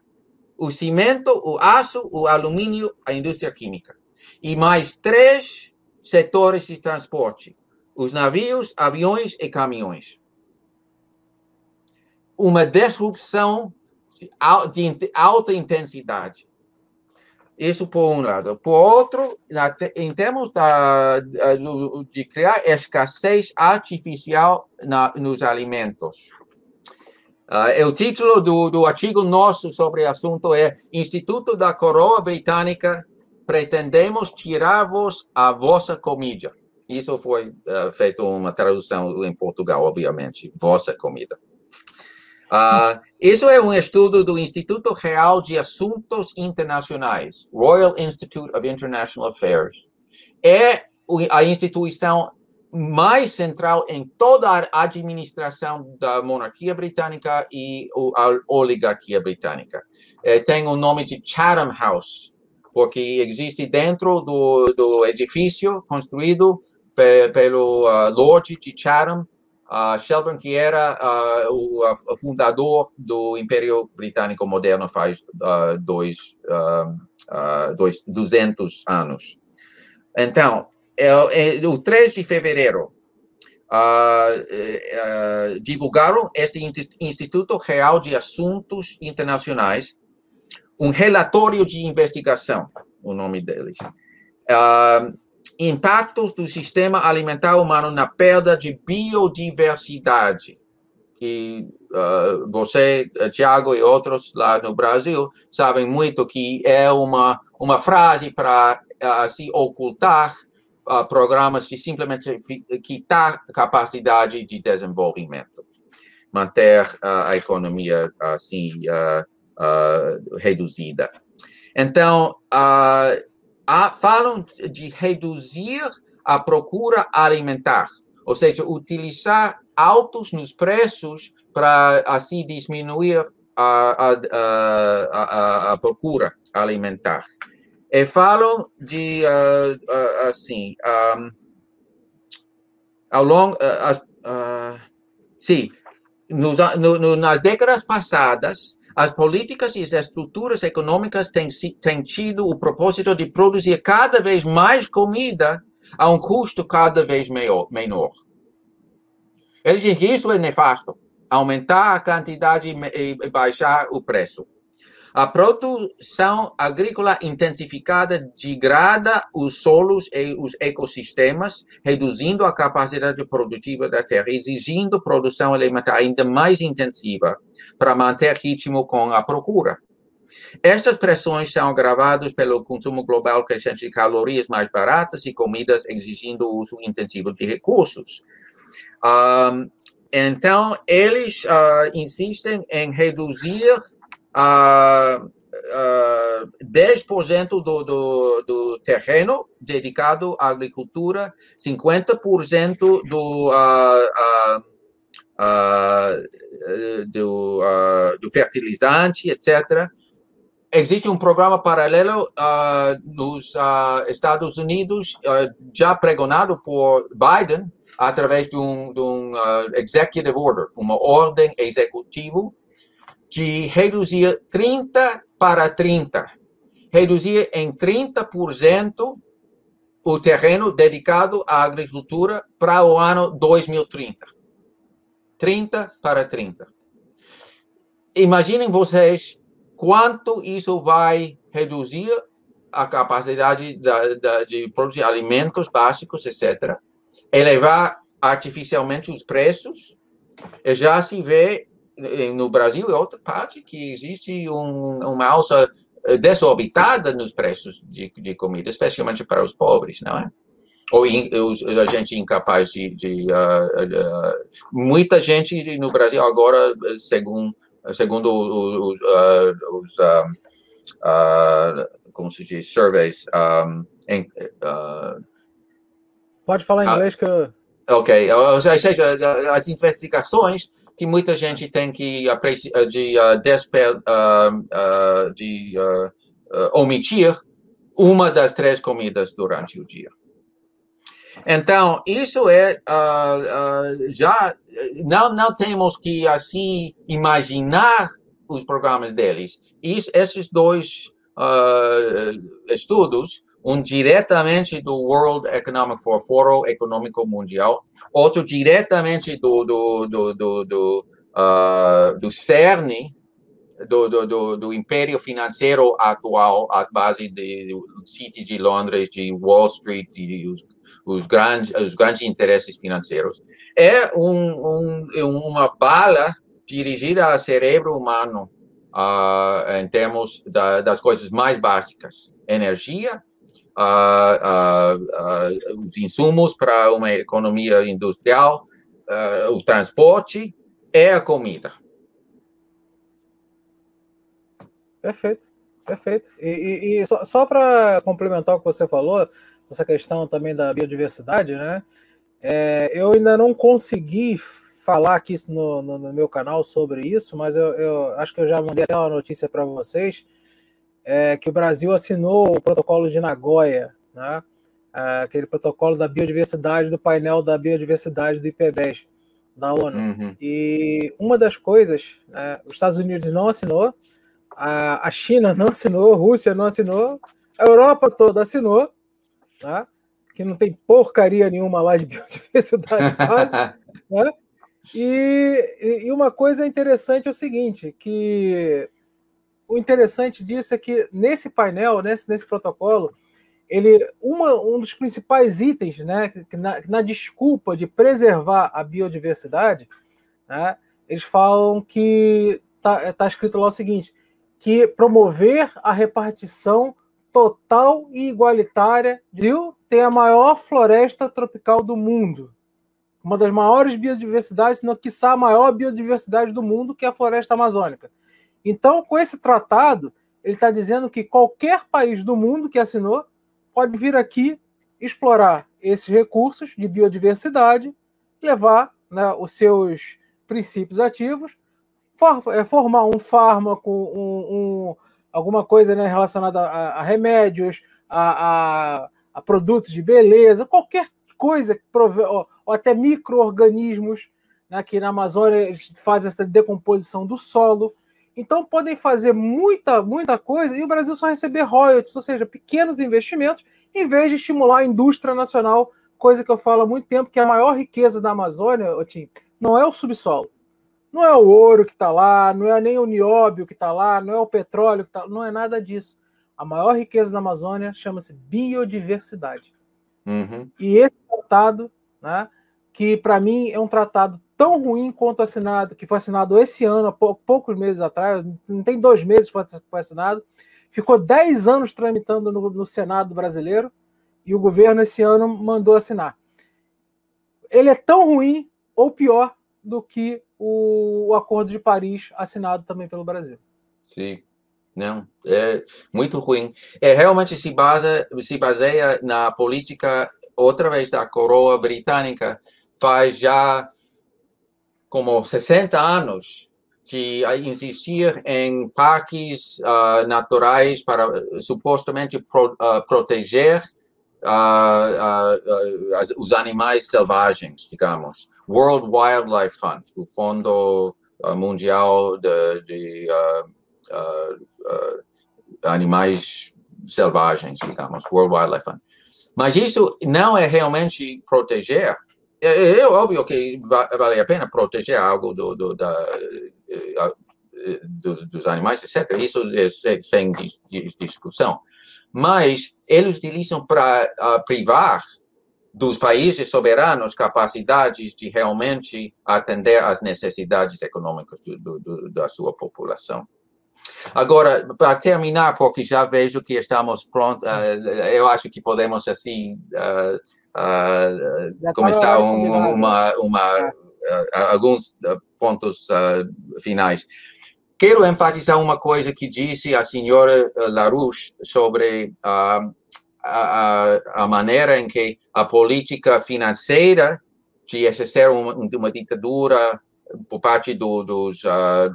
O cimento, o aço, o alumínio, a indústria química. E mais 3 setores de transporte. Os navios, aviões e caminhões. Uma disrupção de alta intensidade. Isso por um lado. Por outro, em termos de criar escassez artificial nos alimentos. O título do artigo nosso sobre o assunto é Instituto da Coroa Britânica, pretendemos tirar-vos a vossa comida. Isso foi feito uma tradução em Portugal, obviamente, vossa comida. Isso é um estudo do Instituto Real de Assuntos Internacionais, Royal Institute of International Affairs. É a instituição mais central em toda a administração da monarquia britânica e a oligarquia britânica. Tem o nome de Chatham House, porque existe dentro do edifício construído pelo Lord de Chatham, Shelburne, que era o fundador do Império Britânico moderno faz 200 anos. Então, o 3 de fevereiro, divulgaram este Instituto Real de Assuntos Internacionais um relatório de investigação, o nome deles. Impactos do sistema alimentar humano na perda de biodiversidade. E você, Tiago, e outros lá no Brasil sabem muito que é uma frase para se ocultar programas de simplesmente quitar capacidade de desenvolvimento, manter a economia assim reduzida. Então, falam de reduzir a procura alimentar, ou seja, utilizar altos nos preços para assim diminuir a procura alimentar. E falam de, assim, ao longo, sim, nas décadas passadas, as políticas e as estruturas econômicas têm tido o propósito de produzir cada vez mais comida a um custo cada vez menor. Eles dizem que isso é nefasto, aumentar a quantidade e baixar o preço. A produção agrícola intensificada degrada os solos e os ecossistemas, reduzindo a capacidade produtiva da terra, exigindo produção alimentar ainda mais intensiva para manter ritmo com a procura. Estas pressões são agravadas pelo consumo global crescente de calorias mais baratas e comidas exigindo o uso intensivo de recursos. Então, eles insistem em reduzir 10% do terreno dedicado à agricultura, 50% do fertilizante, etc. Existe um programa paralelo nos Estados Unidos, já pregonado por Biden, através de um executive order, uma ordem executiva, de reduzir 30 para 30. Reduzir em 30% o terreno dedicado à agricultura para o ano 2030. 30 para 30. Imaginem vocês quanto isso vai reduzir a capacidade de produzir alimentos básicos, etc. Elevar artificialmente os preços. E já se vê no Brasil e outra parte que existe uma alça desorbitada nos preços de comida, especialmente para os pobres, não é? Ou a gente incapaz muita gente no Brasil agora, segundo os como se diz, surveys. Pode falar em inglês que eu... Ok, ou seja, as investigações que muita gente tem que omitir uma das 3 comidas durante o dia. Então, isso é já não temos que assim imaginar os programas deles. Esses 2 estudos, um diretamente do World Economic Forum, Fórum Econômico Mundial, outro diretamente do CERN, do império financeiro atual, à base do City de Londres, de Wall Street e os grandes interesses financeiros. É uma bala dirigida ao cérebro humano em termos das coisas mais básicas. Energia, os insumos para uma economia industrial, o transporte e a comida. Perfeito, perfeito. E só para complementar o que você falou, essa questão também da biodiversidade, né? Eu ainda não consegui falar aqui no meu canal sobre isso, mas eu acho que eu já mandei até uma notícia para vocês, que o Brasil assinou o protocolo de Nagoya, né? Aquele protocolo da biodiversidade, do painel da biodiversidade do IPBES, da ONU. Uhum. E uma das coisas, os Estados Unidos não assinou, a China não assinou, a Rússia não assinou, a Europa toda assinou, tá? Que não tem porcaria nenhuma lá de biodiversidade quase, né? E uma coisa interessante é o seguinte, que o interessante disso é que nesse painel, nesse protocolo, um dos principais itens, né, na desculpa de preservar a biodiversidade, né, eles falam que tá escrito lá o seguinte, que promover a repartição total e igualitária tem a maior floresta tropical do mundo. Uma das maiores biodiversidades, se não quiçá a maior biodiversidade do mundo, que é a floresta amazônica. Então, com esse tratado, ele está dizendo que qualquer país do mundo que assinou pode vir aqui explorar esses recursos de biodiversidade, levar, né, os seus princípios ativos, formar um fármaco, alguma coisa, né, relacionada a remédios, a produtos de beleza, qualquer coisa, ou até micro-organismos, né, que na Amazônia eles fazem essa decomposição do solo. Então podem fazer muita coisa e o Brasil só receber royalties, ou seja, pequenos investimentos, em vez de estimular a indústria nacional, coisa que eu falo há muito tempo, que a maior riqueza da Amazônia, Tim, não é o subsolo. Não é o ouro que está lá, não é nem o nióbio que está lá, não é o petróleo que está lá, não é nada disso. A maior riqueza da Amazônia chama-se biodiversidade. Uhum. E esse tratado, né, que para mim é um tratado tão ruim quanto assinado, que foi assinado esse ano, há poucos meses atrás, não tem 2 meses que foi assinado, ficou 10 anos tramitando no Senado brasileiro, e o governo esse ano mandou assinar. Ele é tão ruim, ou pior, do que o Acordo de Paris, assinado também pelo Brasil. Sim. Não, é muito ruim. Realmente se baseia na política, outra vez, da coroa britânica, faz já como 60 anos de insistir em parques naturais para supostamente proteger os animais selvagens, digamos. World Wildlife Fund, o Fundo Mundial de animais selvagens, digamos, World Wildlife Fund. Mas isso não é realmente proteger. É óbvio que vale a pena proteger algo dos animais, etc. Isso é sem discussão. Mas eles utilizam para privar dos países soberanos capacidades de realmente atender às necessidades econômicas da sua população. Agora, para terminar, porque já vejo que estamos prontos, eu acho que podemos, assim, começar alguns pontos finais. Quero enfatizar uma coisa que disse a senhora LaRouche sobre a maneira em que a política financeira de exercer uma ditadura por parte dos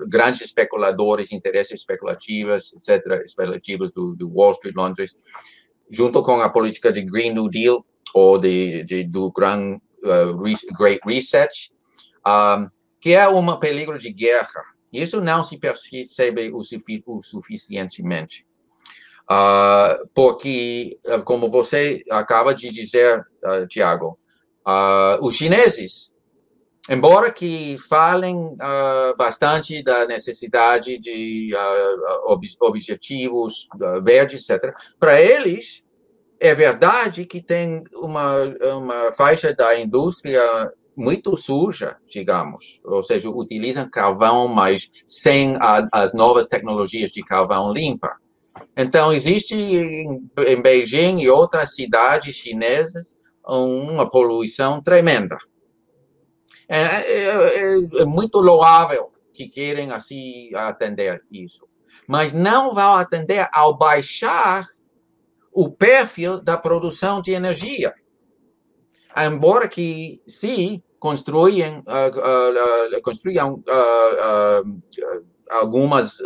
grandes especuladores, interesses especulativos, etc., especulativos do Wall Street, Londres, junto com a política de Green New Deal ou do Great Reset, que é um peligro de guerra. Isso não se percebe o suficientemente. Porque, como você acaba de dizer, Tiago, os chineses, embora que falem bastante da necessidade de objetivos verdes, etc., para eles é verdade que tem uma faixa da indústria muito suja, digamos, ou seja, utilizam carvão, mas sem as novas tecnologias de carvão limpa. Então, existe em Beijing e outras cidades chinesas uma poluição tremenda. É muito louvável que querem assim atender isso. mas não vão atender ao baixar o perfil da produção de energia. Embora que se construam algumas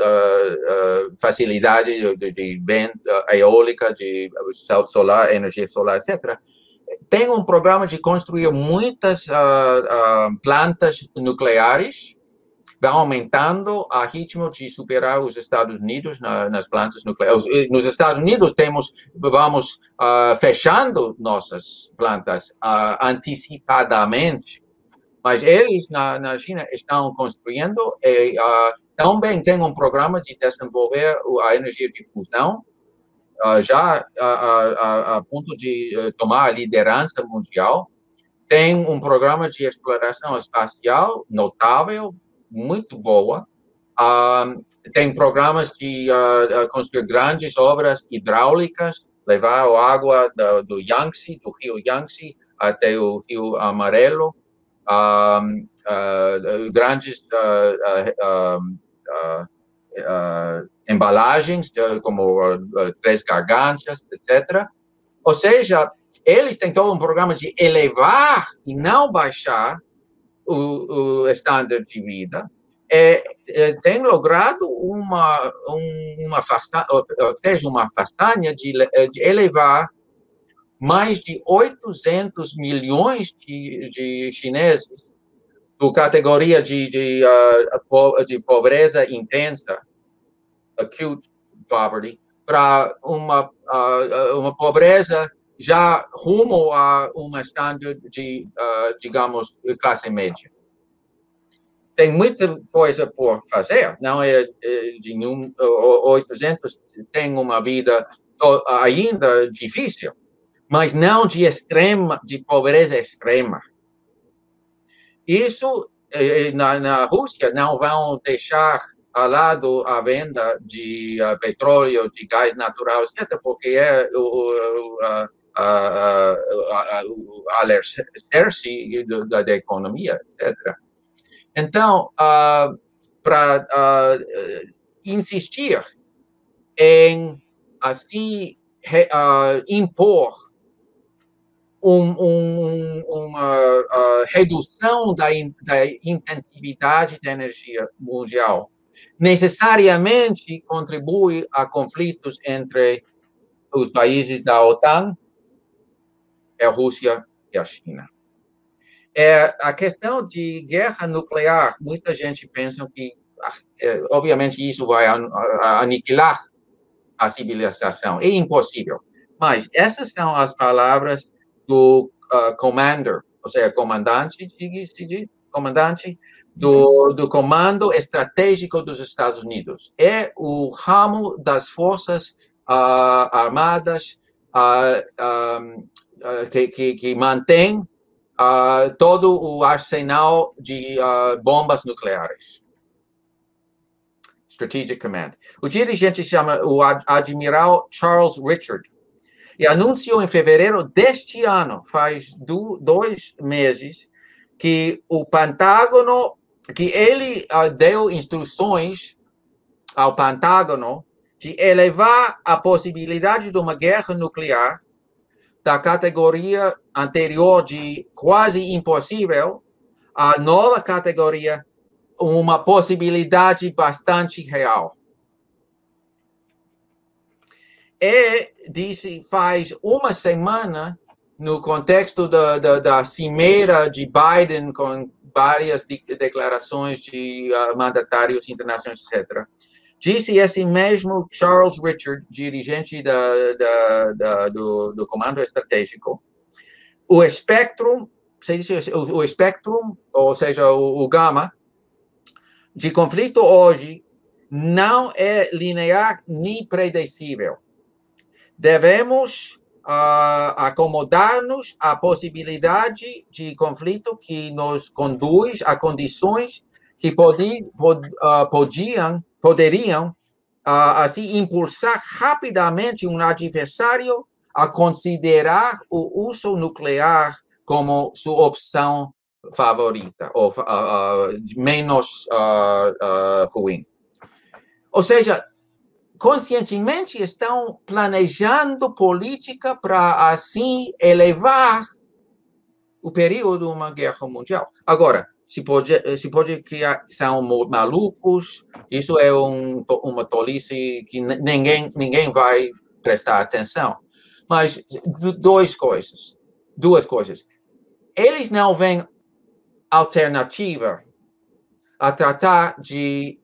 facilidades de eólica, de solar, energia solar, etc., tem um programa de construir muitas plantas nucleares, vai aumentando a ritmo de superar os Estados Unidos nas plantas nucleares. Nos Estados Unidos vamos fechando nossas plantas antecipadamente, mas eles na China estão construindo e também tem um programa de desenvolver a energia de fusão, já a ponto de tomar a liderança mundial. Tem um programa de exploração espacial notável, muito boa. Tem programas de construir grandes obras hidráulicas, levar a água do Yangtze, do rio Yangtze, até o rio Amarelo. Grandes embalagens, como Três Gargantas, etc. Ou seja, eles têm todo um programa de elevar e não baixar o estándar de vida. Tem logrado fez uma façanha de elevar mais de 800 milhões de chineses da categoria de pobreza intensa, acute poverty, para uma pobreza já rumo a uma estándar de, digamos, classe média. Tem muita coisa por fazer, não é de 800, tem uma vida ainda difícil, mas não de pobreza extrema. Isso, na Rússia, não vão deixar ao lado a venda de petróleo, de gás natural, etc., porque é o alicerce da economia, etc. Então, para insistir em, assim, impor uma redução da intensividade da energia mundial, necessariamente contribui a conflitos entre os países da OTAN, a Rússia e a China. A questão de guerra nuclear, muita gente pensa que, obviamente, isso vai aniquilar a civilização. É impossível. Mas essas são as palavras do commander, ou seja, comandante, comandante do Comando Estratégico dos Estados Unidos. É o ramo das Forças Armadas que mantém todo o arsenal de bombas nucleares. Strategic Command. O dirigente chama o Admiral Charles Richard e anunciou em fevereiro deste ano, faz 2 meses, que o Pentágono, que ele deu instruções ao Pentágono de elevar a possibilidade de uma guerra nuclear da categoria anterior de quase impossível à nova categoria, uma possibilidade bastante real. Disse, faz uma semana, no contexto da cimeira de Biden, com várias declarações de mandatários internacionais, etc., disse esse mesmo Charles Richard, dirigente do Comando Estratégico, o espectro, ou seja, o gama, de conflito hoje não é linear nem predicível. Devemos acomodar-nos à possibilidade de conflito que nos conduz a condições que poderiam assim, impulsar rapidamente um adversário a considerar o uso nuclear como sua opção favorita, ou menos ruim. Ou seja, conscientemente estão planejando política para, assim, elevar o perigo de uma guerra mundial. Agora, se pode criar, são malucos, isso é uma tolice que ninguém vai prestar atenção. Mas duas coisas. Eles não veem alternativa a tratar de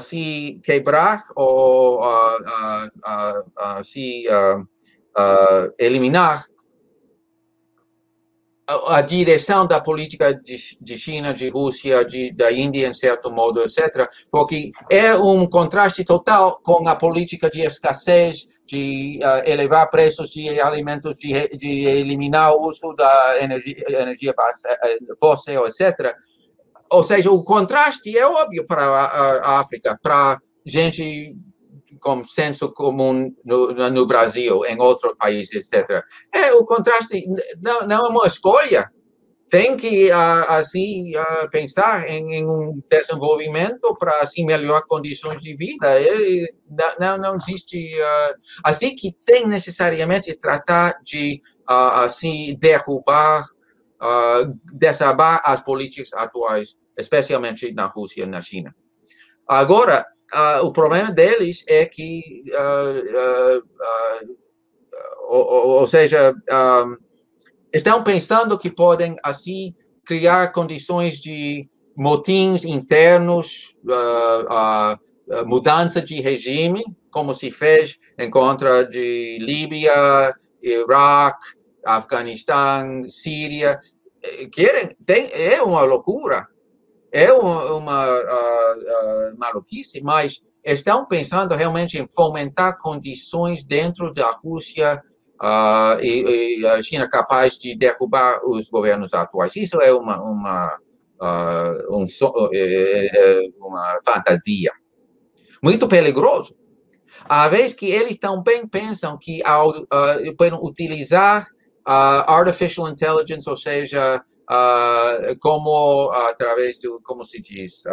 se quebrar ou se eliminar a direção da política de China, de Rússia, da Índia, em certo modo, etc., porque é um contraste total com a política de escassez, de elevar preços de alimentos, de eliminar o uso da energia fóssil, etc. Ou seja, o contraste é óbvio para a África, para gente com senso comum no Brasil, em outros países, etc. O contraste não é uma escolha. Tem que, assim, pensar em um desenvolvimento para, assim, melhorar condições de vida. Não existe... assim que tem necessariamente tratar de, assim, derrubar, desabar as políticas atuais, especialmente na Rússia e na China. Agora, o problema deles é que, ou seja, estão pensando que podem, assim, criar condições de motins internos, mudança de regime, como se fez em contra de Líbia, Iraque, Afeganistão, Síria. É uma loucura. É uma maluquice, mas estão pensando realmente em fomentar condições dentro da Rússia e a China capaz de derrubar os governos atuais. Isso é uma fantasia. Muito perigoso. À vez que eles também pensam que ao podem utilizar artificial intelligence, ou seja, como através do, como se diz,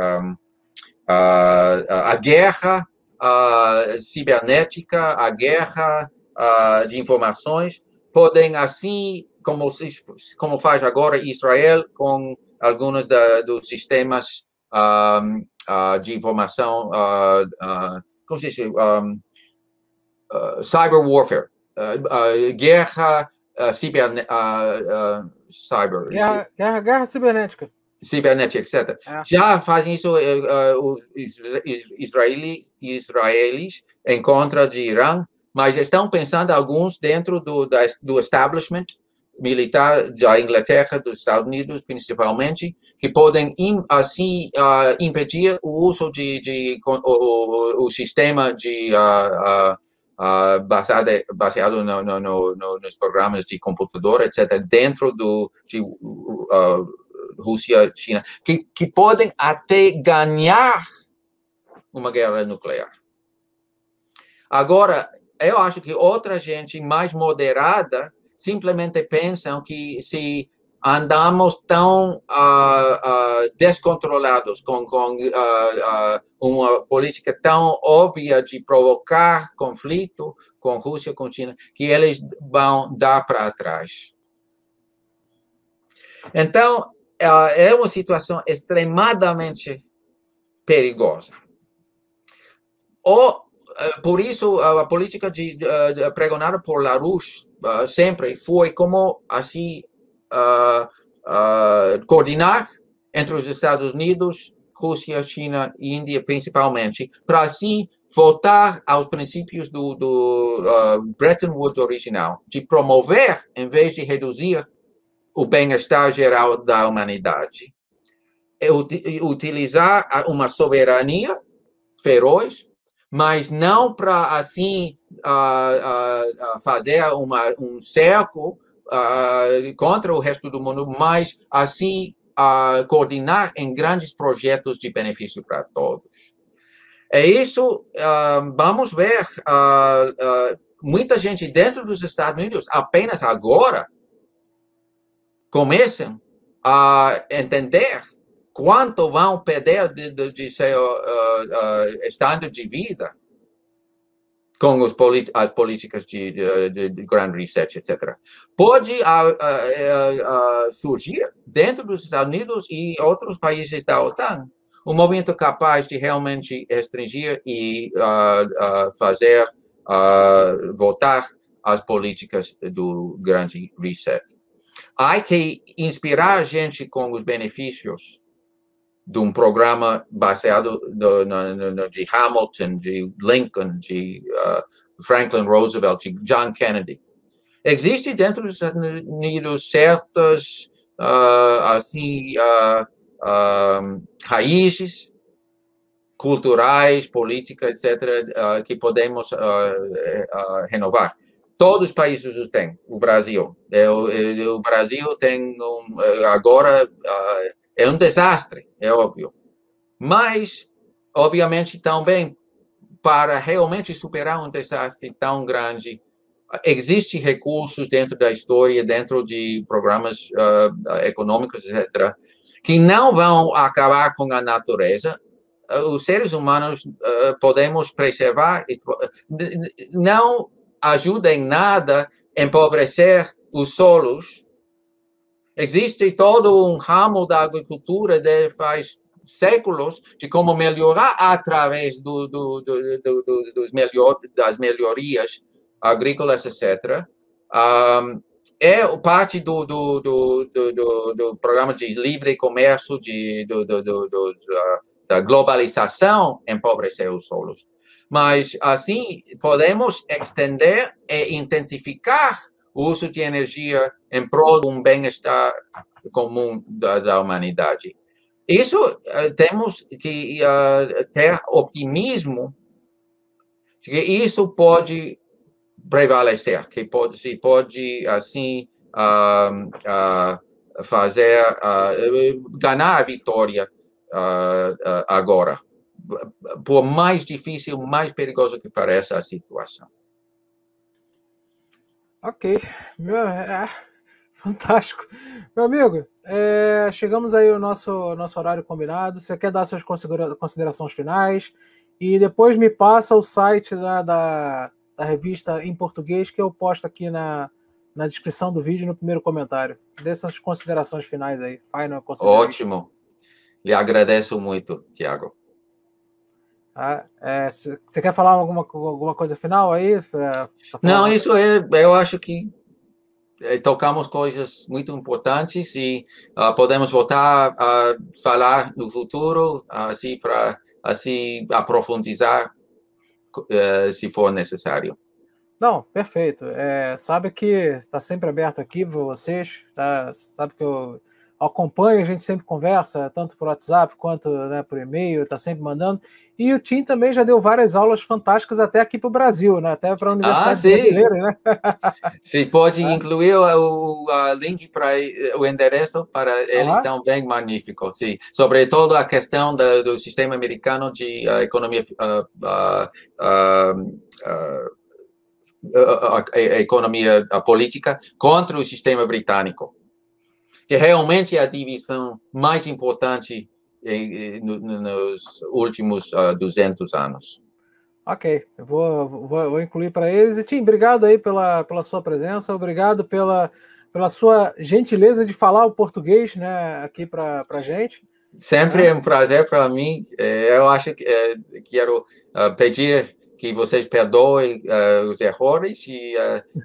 a guerra cibernética, a guerra de informações, podem assim, como faz agora Israel com alguns dos sistemas de informação, como se diz, cyber warfare, guerra guerra cibernética. Cibernética, etc. Já fazem isso os israelis em contra de Irã, mas estão pensando alguns dentro do establishment militar da Inglaterra, dos Estados Unidos, principalmente, que podem, assim, impedir o uso o sistema de baseado nos programas de computador, etc., dentro de Rússia, China, que podem até ganhar uma guerra nuclear. Agora, eu acho que outra gente mais moderada simplesmente pensam que se andamos tão descontrolados com uma política tão óbvia de provocar conflito com Rússia, com China, que eles vão dar para trás. Então, é uma situação extremamente perigosa. Por isso, a política pregonada por LaRouche sempre foi como, assim, coordenar entre os Estados Unidos, Rússia, China e Índia, principalmente, para, assim, voltar aos princípios do Bretton Woods original, de promover, em vez de reduzir, o bem-estar geral da humanidade. Utilizar uma soberania feroz, mas não para, assim, fazer um cerco contra o resto do mundo, mas, assim, coordenar em grandes projetos de benefício para todos. É isso, vamos ver, muita gente dentro dos Estados Unidos, apenas agora, começam a entender quanto vão perder de seu estado de vida com as políticas de Grand Reset, etc. Pode surgir dentro dos Estados Unidos e outros países da OTAN um movimento capaz de realmente restringir e fazer votar as políticas do Grande Reset. Há que inspirar a gente com os benefícios de um programa baseado de Hamilton, de Lincoln, de Franklin Roosevelt, de John Kennedy. Existe dentro dos Estados Unidos certas, raízes culturais, políticas, etc., que podemos renovar. Todos os países os têm. O Brasil. O Brasil tem agora... é um desastre, é óbvio. Mas, obviamente, também, para realmente superar um desastre tão grande, existem recursos dentro da história, dentro de programas econômicos, etc., que não vão acabar com a natureza. Os seres humanos podemos preservar, não ajuda em nada a empobrecer os solos. Existe todo um ramo da agricultura de faz séculos de como melhorar através das melhorias agrícolas, etc. É parte do programa de livre comércio, da globalização, empobrecer os solos. Mas, assim, podemos estender e intensificar o uso de energia em prol de um bem-estar comum da humanidade. Isso temos que ter optimismo de que isso pode prevalecer, que se pode assim fazer ganhar a vitória agora, por mais difícil, mais perigoso que pareça a situação. Ok, fantástico. Meu amigo, chegamos aí ao nosso horário combinado. Você quer dar suas considerações finais? E depois me passa o site da revista em português, que eu posto aqui na descrição do vídeo, no primeiro comentário. Dê suas considerações finais aí. Ótimo. Lhe agradeço muito, Tiago. Você quer falar alguma coisa final aí? Não, isso eu acho que tocamos coisas muito importantes e podemos voltar a falar no futuro, assim, para aprofundar se for necessário. Não, perfeito. Sabe que está sempre aberto aqui para vocês, tá? Sabe que eu acompanho, a gente sempre conversa, tanto por WhatsApp quanto, né, por e-mail, está sempre mandando. E o Tim também já deu várias aulas fantásticas até aqui para o Brasil, né? Até para a Universidade Brasileira, né? Se pode incluir o link para o endereço para eles também, magnífico. Sim. Sobretudo a questão do sistema americano de economia, economia política contra o sistema britânico, que realmente é a divisão mais importante nos últimos 200 anos. Ok, eu vou incluir para eles. E, Tim, obrigado aí pela sua presença, obrigado pela sua gentileza de falar o português, né, aqui para a gente. Sempre é um prazer para mim. Eu acho que quero pedir que vocês perdoem os erros e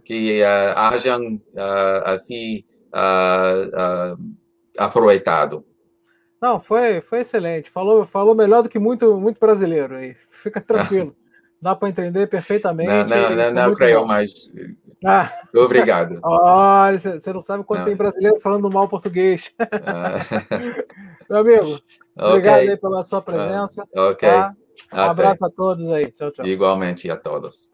que hajam assim aproveitado. Não, foi excelente. Falou melhor do que muito brasileiro aí. Fica tranquilo. Dá para entender perfeitamente. Não creio mais. Obrigado. Olha, você não sabe quanto tem brasileiro falando mal português. Meu amigo, obrigado aí pela sua presença. Ok. Tá? Um abraço a todos aí. Tchau, tchau. Igualmente a todos.